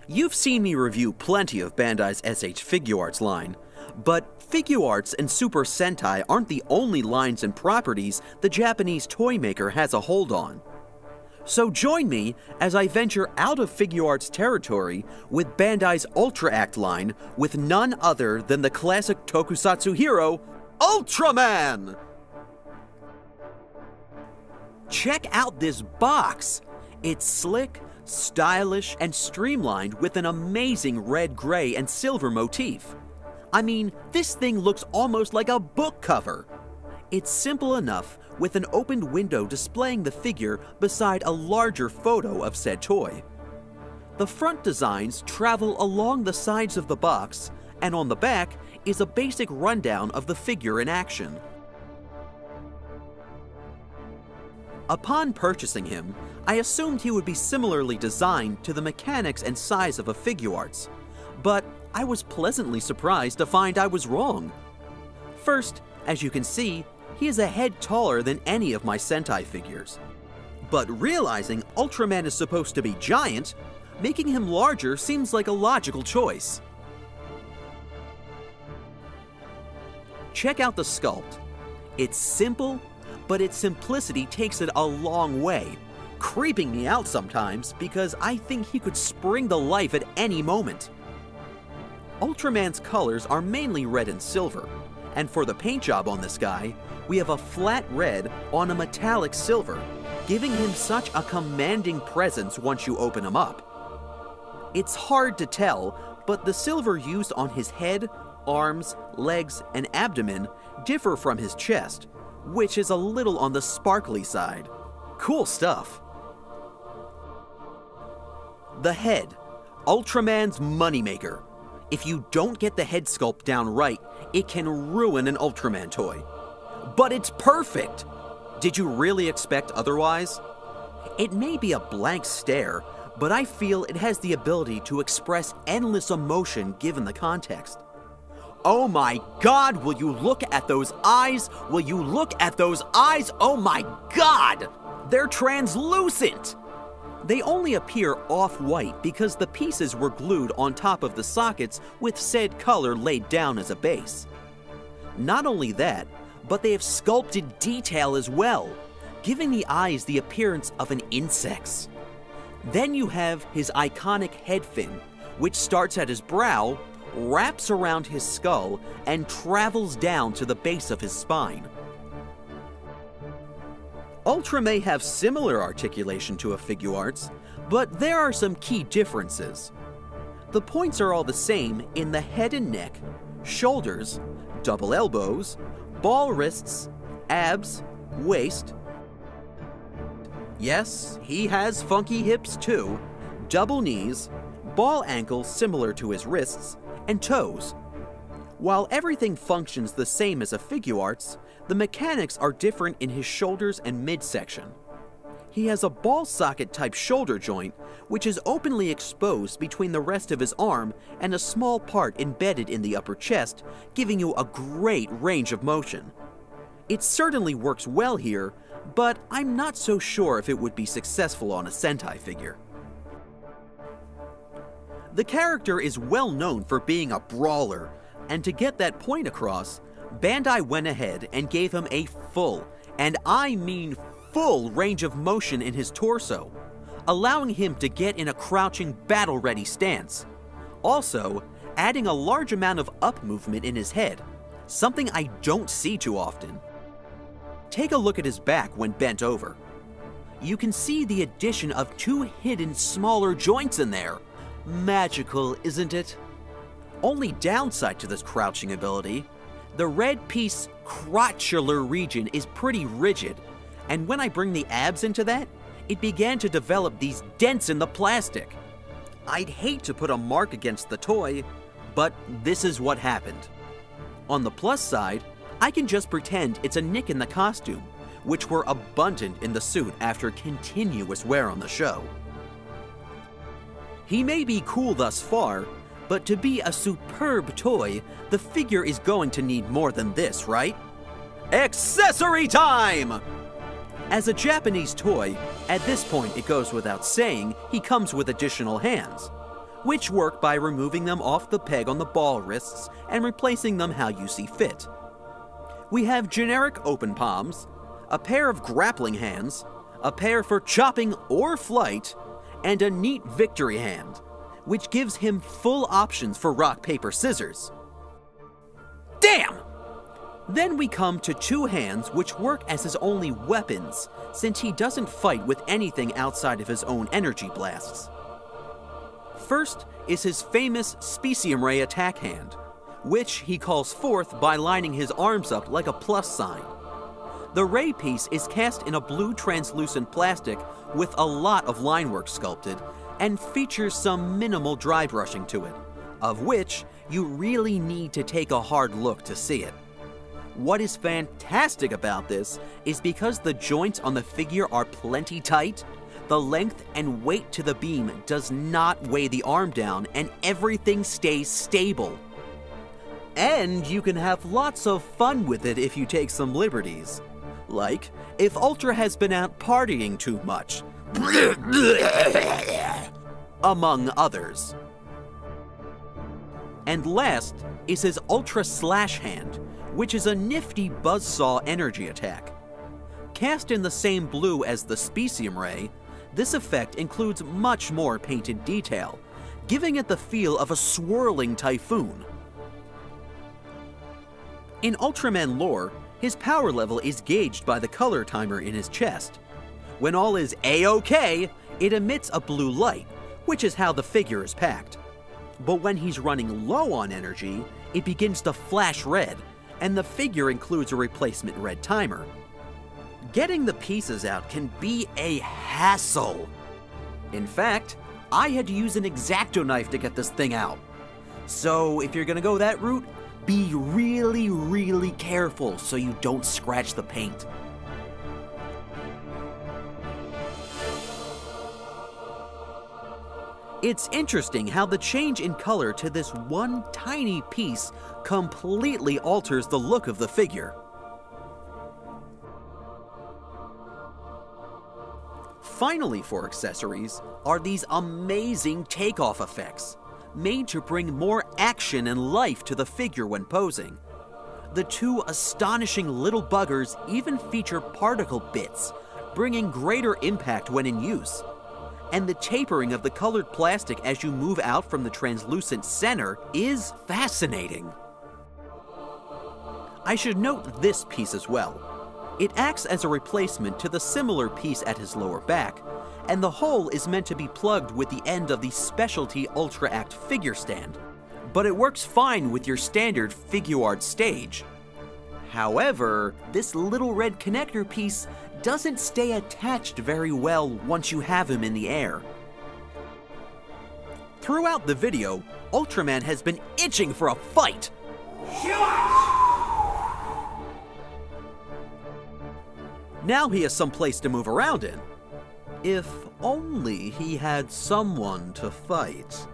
You've seen me review plenty of Bandai's SH Figuarts line, but Figuarts and Super Sentai aren't the only lines and properties the Japanese toy maker has a hold on. So join me as I venture out of Figuarts territory with Bandai's Ultra Act line with none other than the classic tokusatsu hero, Ultraman! Check out this box! It's slick, stylish, and streamlined with an amazing red, gray, and silver motif. I mean, this thing looks almost like a book cover. It's simple enough, with an opened window displaying the figure beside a larger photo of said toy. The front designs travel along the sides of the box, and on the back is a basic rundown of the figure in action. Upon purchasing him, I assumed he would be similarly designed to the mechanics and size of a Figuarts, but I was pleasantly surprised to find I was wrong. First, as you can see, he is a head taller than any of my Sentai figures. But realizing Ultraman is supposed to be giant, making him larger seems like a logical choice. Check out the sculpt. It's simple, but its simplicity takes it a long way, creeping me out sometimes because I think he could spring to life at any moment. Ultraman's colors are mainly red and silver, and for the paint job on this guy, we have a flat red on a metallic silver, giving him such a commanding presence once you open him up. It's hard to tell, but the silver used on his head, arms, legs, and abdomen differ from his chest, which is a little on the sparkly side. Cool stuff. The head, Ultraman's moneymaker. If you don't get the head sculpt down right, it can ruin an Ultraman toy. But it's perfect! Did you really expect otherwise? It may be a blank stare, but I feel it has the ability to express endless emotion given the context. Oh my God, will you look at those eyes? Will you look at those eyes? Oh my God! They're translucent! They only appear off-white because the pieces were glued on top of the sockets with said color laid down as a base. Not only that, but they have sculpted detail as well, giving the eyes the appearance of an insect's. Then you have his iconic head fin, which starts at his brow, wraps around his skull, and travels down to the base of his spine. Ultra may have similar articulation to a Figuarts, but there are some key differences. The points are all the same in the head and neck, shoulders, double elbows, ball wrists, abs, waist. Yes, he has funky hips too, double knees, ball ankles similar to his wrists, and toes. While everything functions the same as a Figuarts, the mechanics are different in his shoulders and midsection. He has a ball socket type shoulder joint, which is openly exposed between the rest of his arm and a small part embedded in the upper chest, giving you a great range of motion. It certainly works well here, but I'm not so sure if it would be successful on a Sentai figure. The character is well known for being a brawler, and to get that point across, Bandai went ahead and gave him a full, and I mean full, range of motion in his torso, allowing him to get in a crouching battle-ready stance. Also, adding a large amount of up movement in his head, something I don't see too often. Take a look at his back when bent over. You can see the addition of two hidden smaller joints in there. Magical, isn't it? Only downside to this crouching ability, the red piece crotchular region is pretty rigid, and when I bring the abs into that, it began to develop these dents in the plastic. I'd hate to put a mark against the toy, but this is what happened. On the plus side, I can just pretend it's a nick in the costume, which were abundant in the suit after continuous wear on the show. He may be cool thus far, but to be a superb toy, the figure is going to need more than this, right? Accessory time! As a Japanese toy, at this point it goes without saying he comes with additional hands, which work by removing them off the peg on the ball wrists and replacing them how you see fit. We have generic open palms, a pair of grappling hands, a pair for chopping or flight, and a neat victory hand, which gives him full options for rock, paper, scissors. Damn! Then we come to two hands which work as his only weapons, since he doesn't fight with anything outside of his own energy blasts. First is his famous Specium Ray attack hand, which he calls forth by lining his arms up like a plus sign. The ray piece is cast in a blue translucent plastic with a lot of line work sculpted and features some minimal dry brushing to it, of which you really need to take a hard look to see it. What is fantastic about this is because the joints on the figure are plenty tight, the length and weight to the beam does not weigh the arm down and everything stays stable. And you can have lots of fun with it if you take some liberties. Like, if Ultra has been out partying too much, among others. And last is his Ultra Slash hand, which is a nifty buzzsaw energy attack. Cast in the same blue as the Specium Ray, this effect includes much more painted detail, giving it the feel of a swirling typhoon. In Ultraman lore, his power level is gauged by the color timer in his chest. When all is A-OK, it emits a blue light, which is how the figure is packed. But when he's running low on energy, it begins to flash red, and the figure includes a replacement red timer. Getting the pieces out can be a hassle. In fact, I had to use an X-Acto knife to get this thing out. So if you're gonna go that route, be really, really careful so you don't scratch the paint. It's interesting how the change in color to this one tiny piece completely alters the look of the figure. Finally, for accessories, are these amazing takeoff effects, made to bring more action and life to the figure when posing. The two astonishing little buggers even feature particle bits, bringing greater impact when in use. And the tapering of the colored plastic as you move out from the translucent center is fascinating. I should note this piece as well. It acts as a replacement to the similar piece at his lower back, and the hole is meant to be plugged with the end of the specialty Ultra Act figure stand, but it works fine with your standard Figuarts stage. However, this little red connector piece doesn't stay attached very well once you have him in the air. Throughout the video, Ultraman has been itching for a fight. Now he has some place to move around in. If only he had someone to fight.